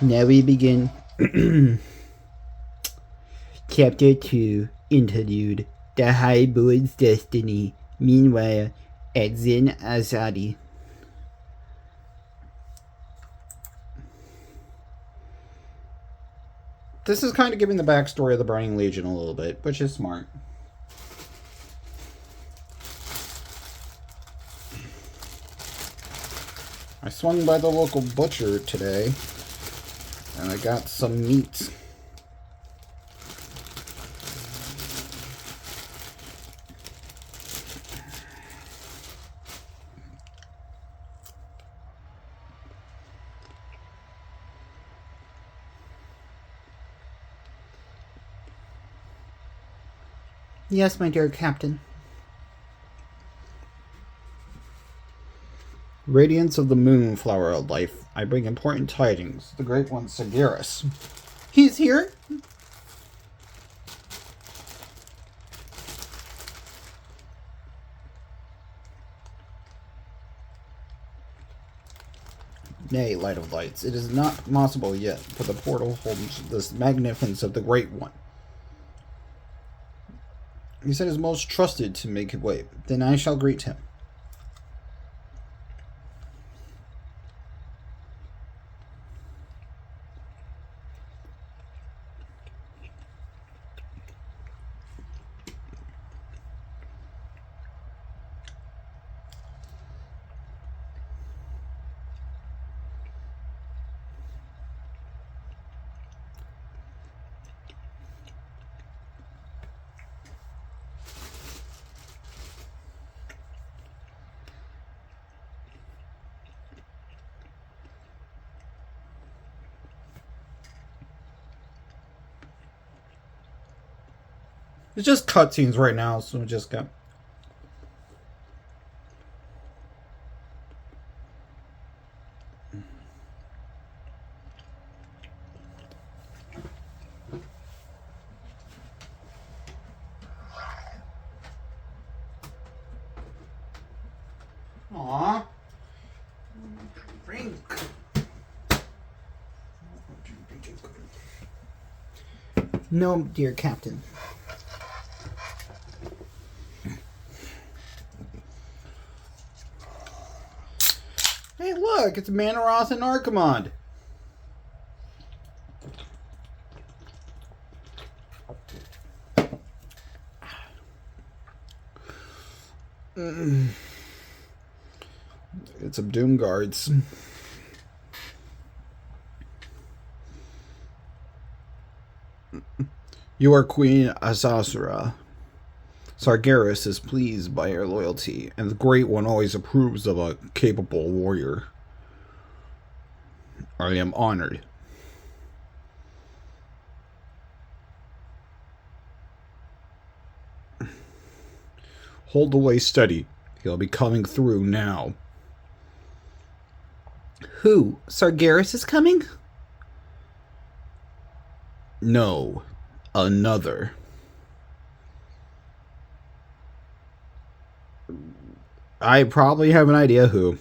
Now we begin. Chapter 2, Interlude, The Highbornes Destiny. Meanwhile, at Zin Azadi. This is kind of giving the backstory of the Burning Legion a little bit, which is smart. I swung by the local butcher today, and I got some meat. Yes, my dear Captain. Radiance of the moon, flower of life. I bring important tidings. The great one, Sargeras. He's here? Nay, light of lights, it is not possible yet, for the portal holds this magnificence of the great one. He said his most trusted to make way. Then I shall greet him. It's just cutscenes right now, so we just got... Aww. Drink. No, dear Captain. Hey, look, it's Manaroth and Archimonde. It's some Doom Guards. You are Queen Azazra. Sargeras is pleased by your loyalty, and the Great One always approves of a capable warrior. I am honored. Hold the way steady. He'll be coming through now. Who? Sargeras is coming? No. Another. I probably have an idea who.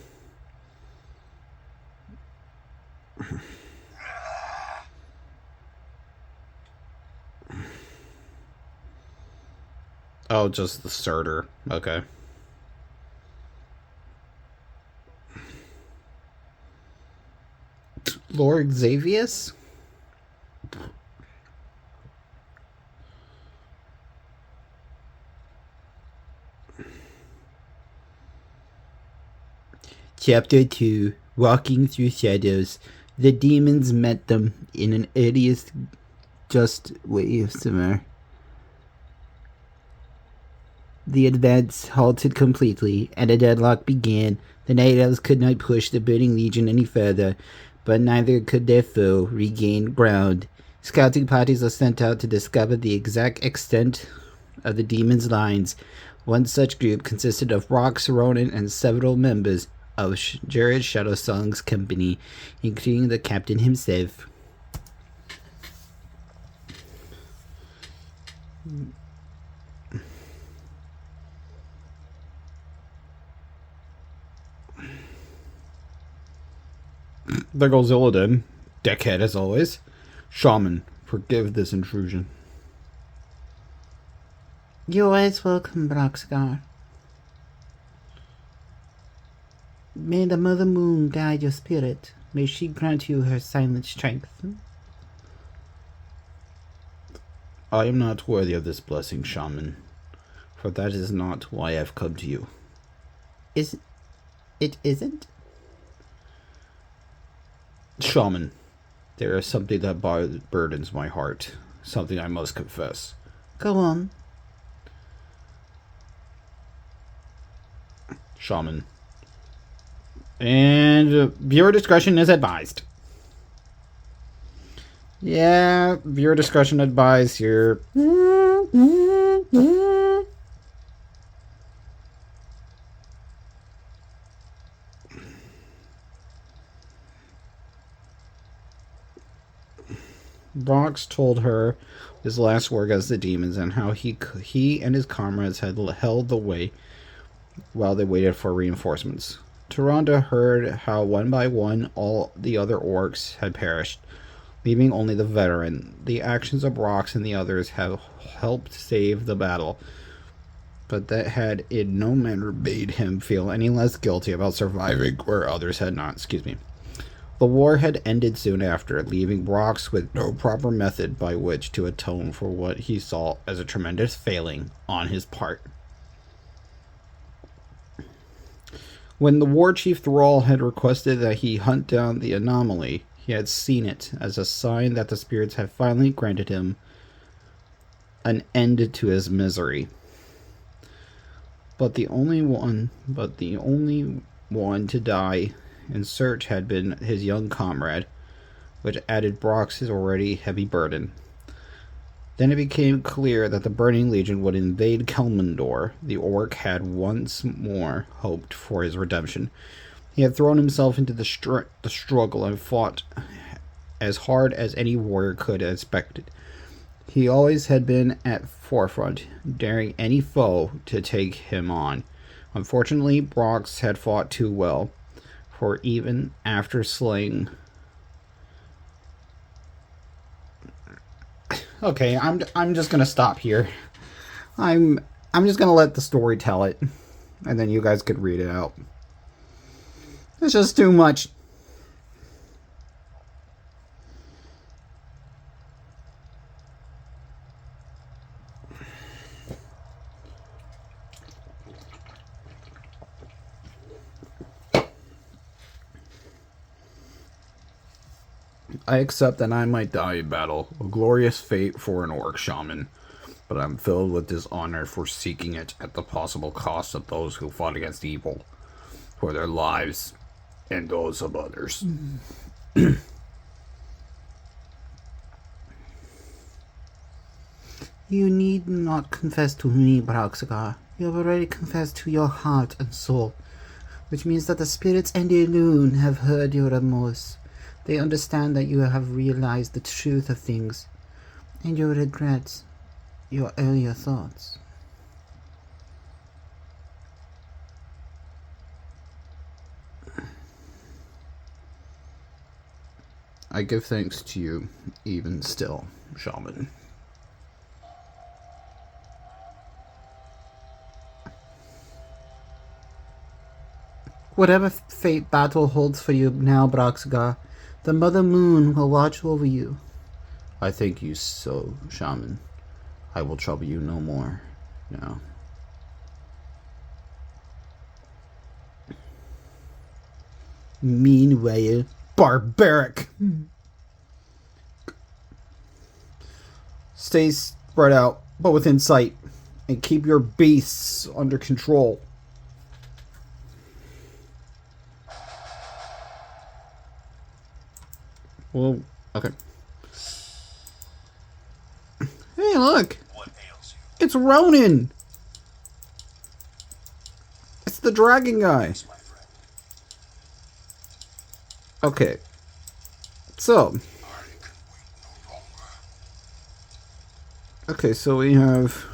Oh, just the starter. Okay. Lord Xavius? Chapter 2, Walking Through Shadows. The demons met them in an earliest just way of summer. The advance halted completely, and a deadlock began. The Night Elves could not push the Burning Legion any further, but neither could their foe regain ground. Scouting parties are sent out to discover the exact extent of the demons' lines. One such group consisted of Rox, Ronan, and several members of Jared Shadowsong's company, including the captain himself. There goes Illidan. Dickhead as always. Shaman, forgive this intrusion. You're always welcome, Broxgar. May the Mother Moon guide your spirit. May she grant you her silent strength. I am not worthy of this blessing, Shaman, for that is not why I've come to you. It isn't? Shaman, there is something that burdens my heart. Something I must confess. Go on. Shaman. And viewer discretion is advised. Yeah, viewer discretion advised here. Brox told her his last work as the demons and how he and his comrades had held the way while they waited for reinforcements. Tyrande heard how one by one all the other orcs had perished, leaving only the veteran. The actions of Brox and the others have helped save the battle, but that had in no manner made him feel any less guilty about surviving where others had not. The war had ended soon after, leaving Brox with no proper method by which to atone for what he saw as a tremendous failing on his part. When the war chief Thrall had requested that he hunt down the anomaly, he had seen it as a sign that the spirits had finally granted him an end to his misery. But the only one to die in search had been his young comrade, which added Brox's already heavy burden. Then it became clear that the Burning Legion would invade Kelmundor. The orc had once more hoped for his redemption. He had thrown himself into the struggle and fought as hard as any warrior could have expected. He always had been at forefront, daring any foe to take him on. Unfortunately, Brox had fought too well, for even after slaying... Okay, I'm just gonna stop here. I'm just gonna let the story tell it, and then you guys could read it out. It's just too much. I accept that I might die in battle, a glorious fate for an orc shaman, but I'm filled with dishonor for seeking it at the possible cost of those who fought against evil, for their lives and those of others. You need not confess to me, Broxgar. You have already confessed to your heart and soul, which means that the spirits and the Elune have heard your remorse. They understand that you have realized the truth of things, and you regret your earlier thoughts. I give thanks to you, even still, shaman. Whatever fate battle holds for you now, Broxgar, the Mother Moon will watch over you. I thank you so, shaman. I will trouble you no more now. Meanwhile, Barbaric! Stay spread out, but within sight, and keep your beasts under control. Well, okay. Hey, look! It's Ronan! It's the dragon guy. Okay. So. Okay, so we have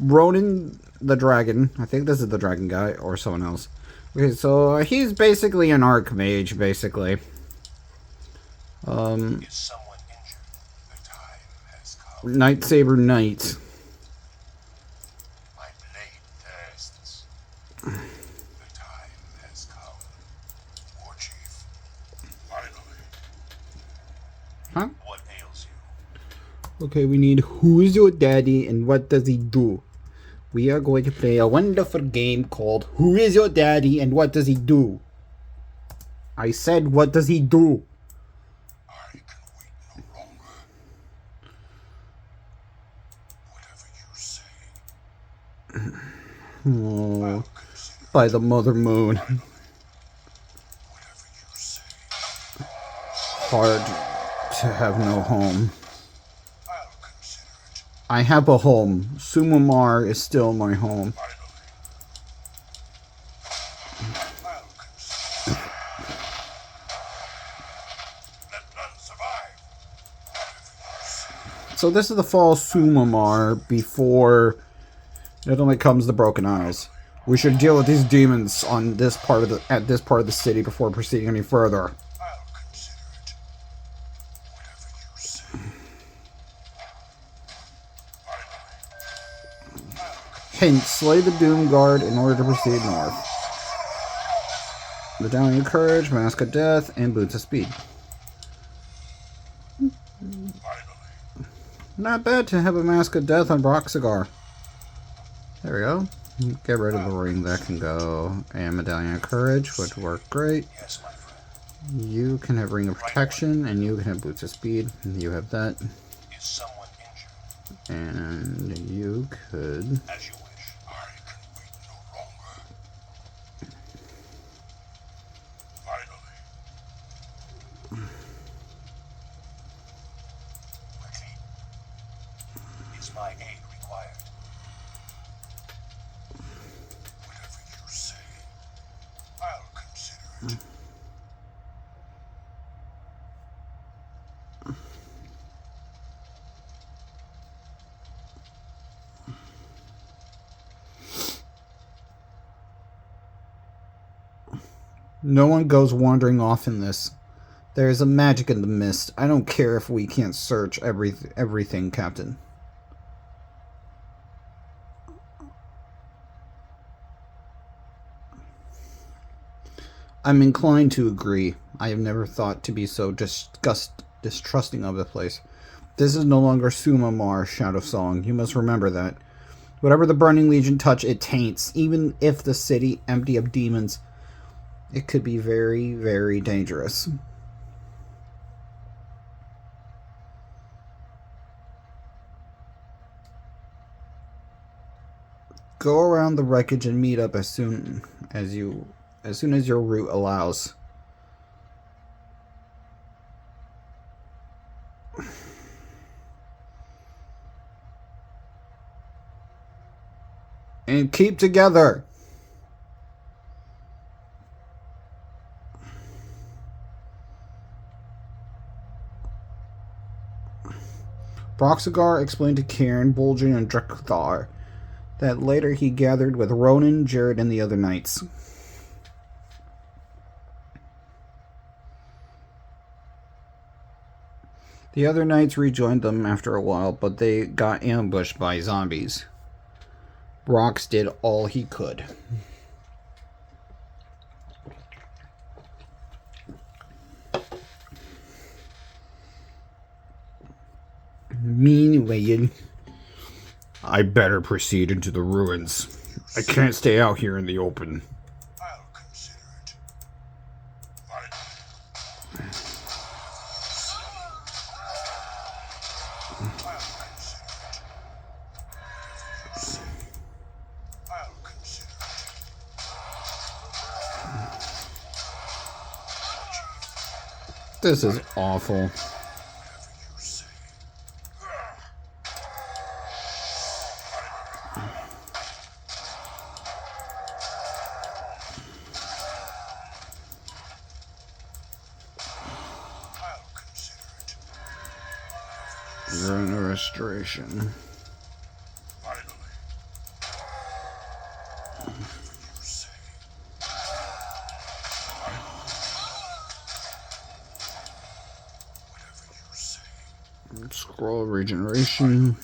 Ronan the dragon. I think this is the dragon guy or someone else. Okay, so he's basically an archmage, basically. Is someone injured? The time has come. Lightsaber Knight. My blade thirsts. The time has come. War Chief. Finally. Huh? What ails you? Okay, we need who is your daddy and what does he do? We are going to play a wonderful game called Who is Your Daddy and What Does He Do? I said, what does he do? I can wait no longer. Whatever you say. Oh, by the Mother Moon. Whatever you say. Hard to have no home. I'll consider it. I have a home. Sumamar is still my home. Finally. I'll consider it. Let none survive. Whatever you say. So this is the fall Sumamar before it only comes the Broken Eyes. We should deal with these demons on this part of the city before proceeding any further. I'll consider it. Whatever you say. Hint, slay the Doom Guard in order to proceed north. Medallion of Courage, Mask of Death, and Boots of Speed. Finally. Not bad to have a Mask of Death on Broxigar. There we go. Get rid of the ring, that can go. And Medallion of Courage, which worked great. Yes, my friend. You can have Ring of Protection, and you can have Boots of Speed. You have that. Is someone injured? And you could... As you wish. I can wait no longer. Finally. Quickly. Is my aid required? Whatever you say. I'll consider it. No one goes wandering off in this. There is a magic in the mist. I don't care if we can't search everything, Captain. I'm inclined to agree. I have never thought to be so distrusting of the place. This is no longer Sumamar, Shadow Song. You must remember that. Whatever the Burning Legion touch, it taints. Even if the city empty of demons, it could be very, very dangerous. Go around the wreckage and meet up as soon as your route allows. And keep together. Broxigar explained to Cairn, Bolgen, and Drekthar that later he gathered with Ronan, Jared, and the other knights. The other knights rejoined them after a while, but they got ambushed by zombies. Brox did all he could. Meanwhile, I better proceed into the ruins. I can't stay out here in the open. I'll consider it. Finally. I'll consider it. This is awful. Whatever you say. I'll consider it. You're in a restoration. Finally. Whatever you say. Scroll regeneration.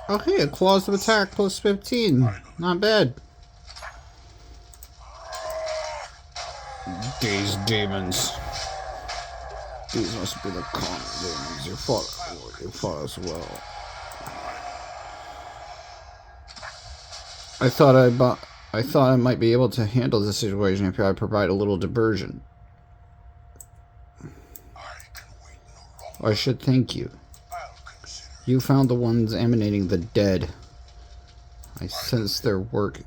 Oh hey, a claws of attack plus 15. Not bad. These demons. These must be the common demons you fought as well. I thought I might be able to handle the situation if I provide a little diversion. I should thank you. You found the ones emanating the dead. I sense their work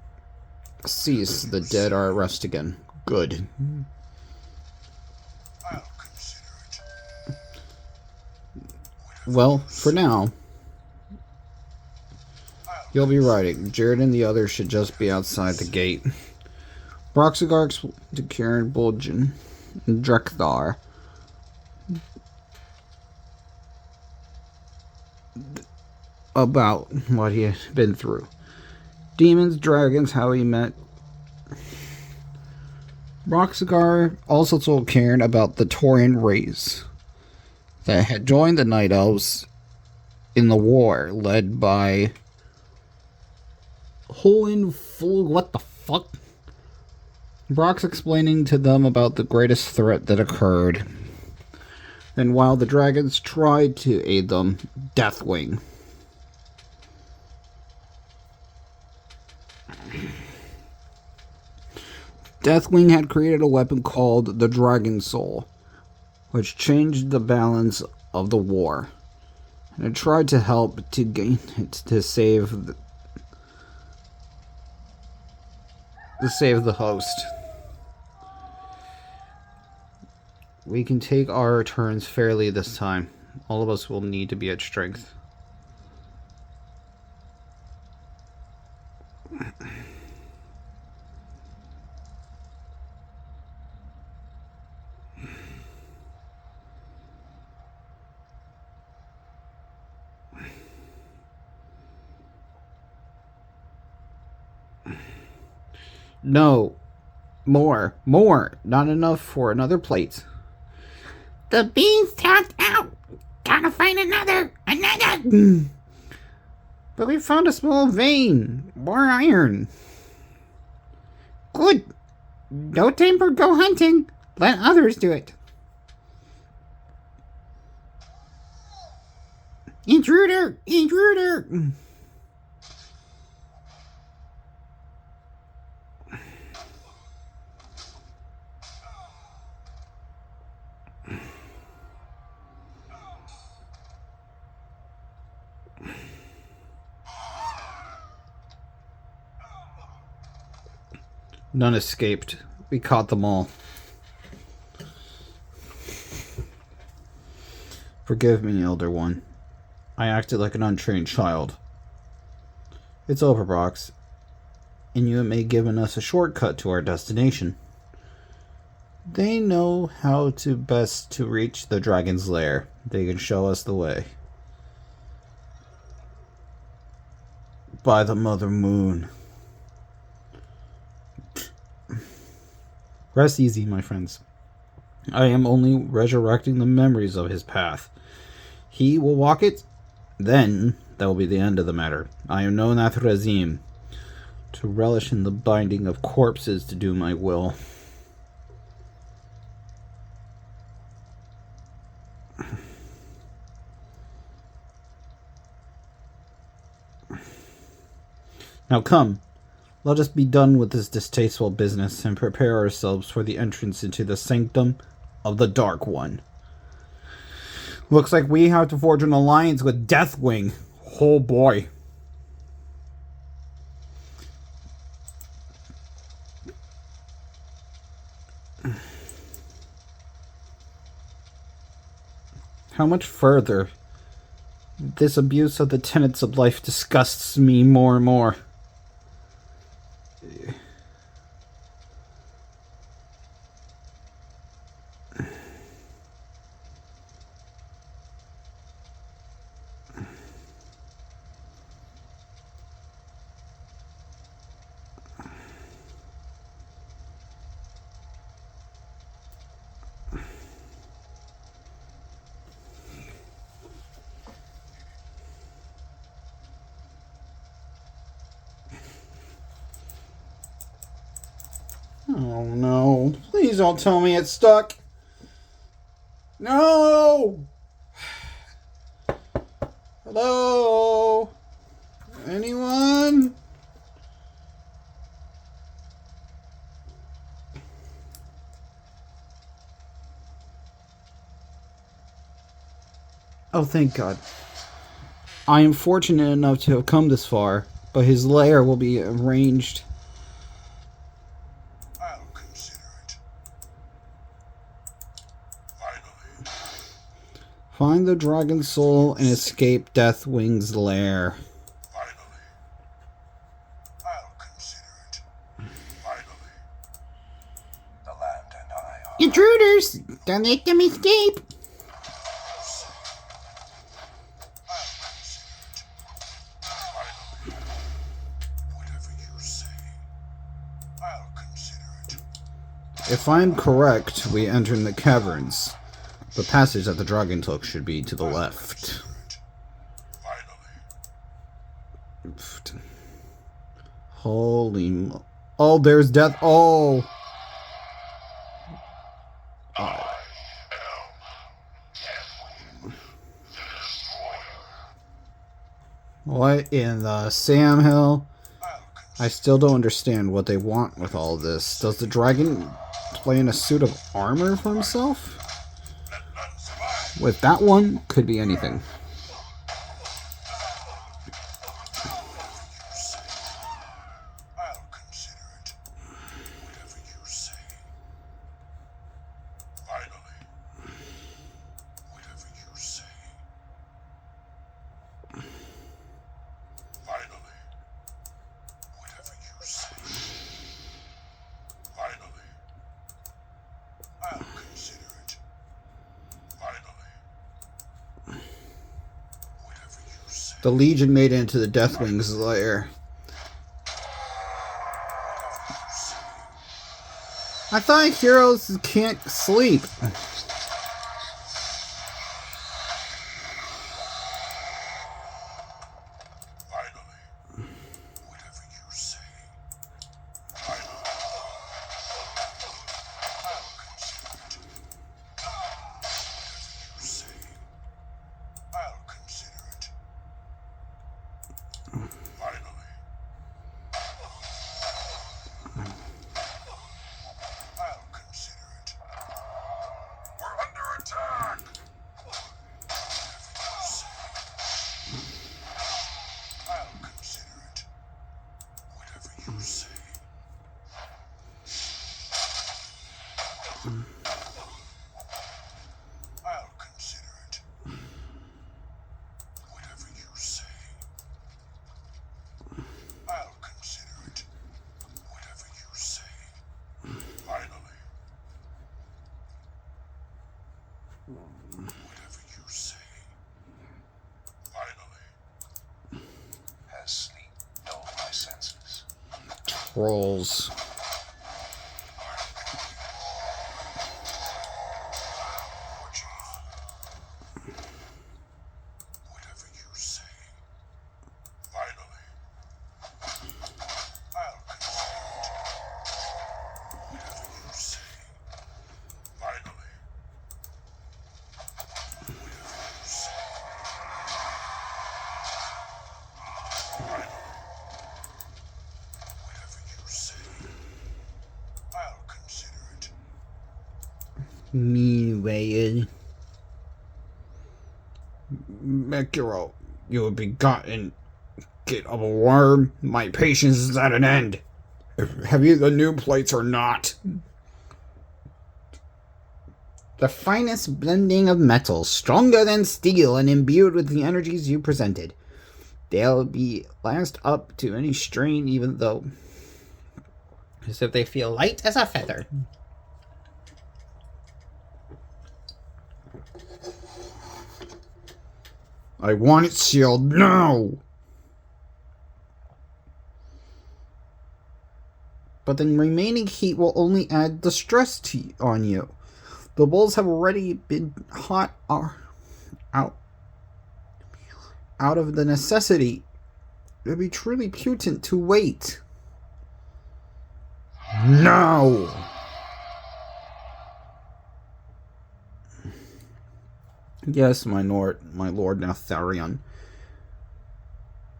cease. The dead are at rest again. Good. Well, for now, you'll be riding. Jared and the others should just be outside the gate. Broxigarx, Karen Bulgin, and Drekthar. About what he has been through. Demons, dragons, how he met. Broxigar also told Karen about the Taurian race that had joined the Night Elves in the war led by what the fuck? Brock's explaining to them about the greatest threat that occurred. And while the dragons tried to aid them, Deathwing. Deathwing had created a weapon called the Dragon Soul, which changed the balance of the war. And it tried to help to gain it to save the host. We can take our turns fairly this time. All of us will need to be at strength. No. More. Not enough for another plate. The bean's tapped out. Gotta find another. But we found a small vein. More iron. Good. No time for go hunting. Let others do it. Intruder! None escaped. We caught them all. Forgive me, Elder One. I acted like an untrained child. It's over, Brox. And you may have given us a shortcut to our destination. They know how to best to reach the dragon's lair. They can show us the way. By the Mother Moon. Rest easy, my friends. I am only resurrecting the memories of his path. He will walk it, then that will be the end of the matter. I am known Athrazim, to relish in the binding of corpses to do my will. Now come, let us be done with this distasteful business and prepare ourselves for the entrance into the sanctum of the Dark One. Looks like we have to forge an alliance with Deathwing. Oh boy. How much further? This abuse of the tenets of life disgusts me more and more. Oh no. Please don't tell me it's stuck. No! Hello? Anyone? Oh, thank God. I am fortunate enough to have come this far, but his lair will be arranged. I'll consider it. Finally, Find the dragon soul and escape Deathwing's lair. finally. I'll consider it. Finally. The land and I are Intruders! Don't let them escape! whatever you say. I'll consider it. If I'm correct, we enter in the caverns. The passage that the dragon took should be to the left. Finally. Holy oh, there's death. Oh. What in the Sam Hill? I still don't understand what they want with all this. Does the dragon play in a suit of armor for himself? With that one, could be anything. I'll consider it. Whatever you say. Finally. Whatever you say. Finally. Whatever you say. Finally. I'll consider it. Finally. Whatever you say. The Legion made it into the Deathwing's lair. I thought heroes can't sleep. Finally. Whatever you say. Finally. I'll consider it. Whatever you say. I'll consider it. Finally. I'll consider it. We're under attack! Whatever you say. I'll consider it. Whatever you say. I'll consider it. Whatever you say. I'll consider it. Whatever you say. Finally. Whatever you say. Finally. Has sleep dulled my senses? Trolls. War Chief. Whatever you say. Finally. I'll consider it. Whatever you say. Finally. Whatever you say. Finally. Whatever you say. I'll consider it. Meanwhile, Mekiro, you have begotten kid of a worm. My patience is at an end. Have you the new plates or not? The finest blending of metals, stronger than steel and imbued with the energies you presented. They'll be last up to any strain, even though as if they feel light as a feather. I want it sealed now! But the remaining heat will only add the stress on you. The bulls have already been hot out of the necessity. It would be truly putent to wait. No! Yes, my lord Natharion.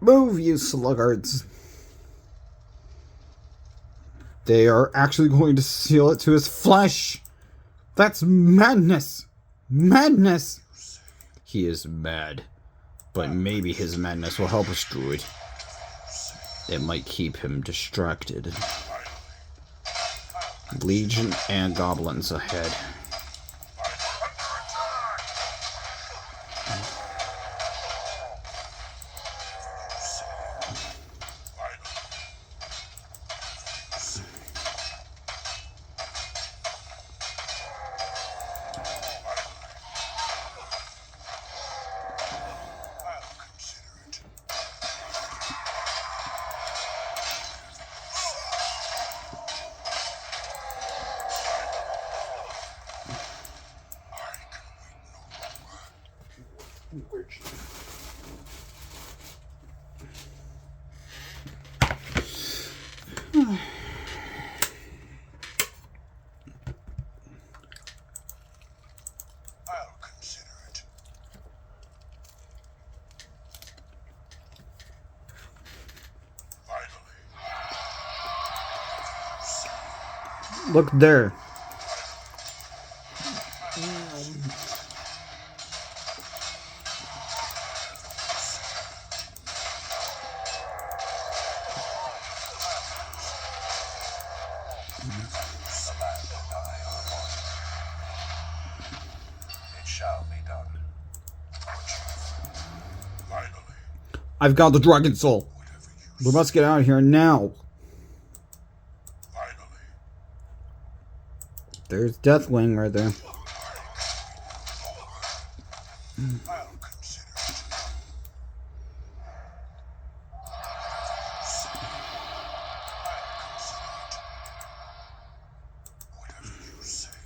Move, you sluggards! They are actually going to seal it to his flesh! That's madness! Madness! He is mad. But maybe his madness will help us, druid. It might keep him distracted. Legion and goblins ahead. I'll consider it. Finally. Look there. It shall be done. Finally. I've got the dragon soul. We must get out of here now. Finally. There's Deathwing right there. I'll consider it. Whatever you say. Finally.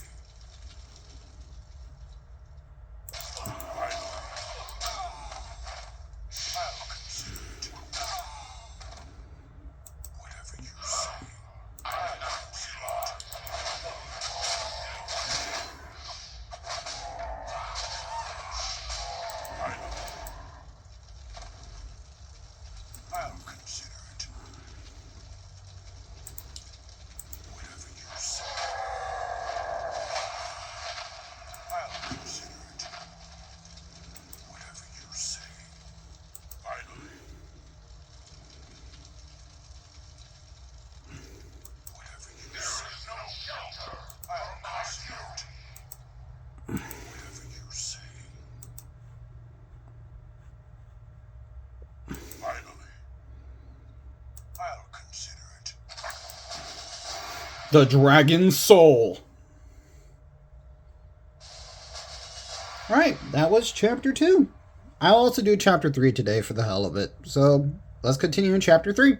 I'll consider it. Whatever you say. I'll consider it. I'll consider it. Whatever you say. I'll consider it. Whatever you say. Finally. Whatever you say. No shelter. I'll consider it. Whatever you say. Finally. I'll consider it. The dragon soul. Alright, that was chapter 2. I'll also do chapter 3 today for the hell of it. So, let's continue in chapter 3.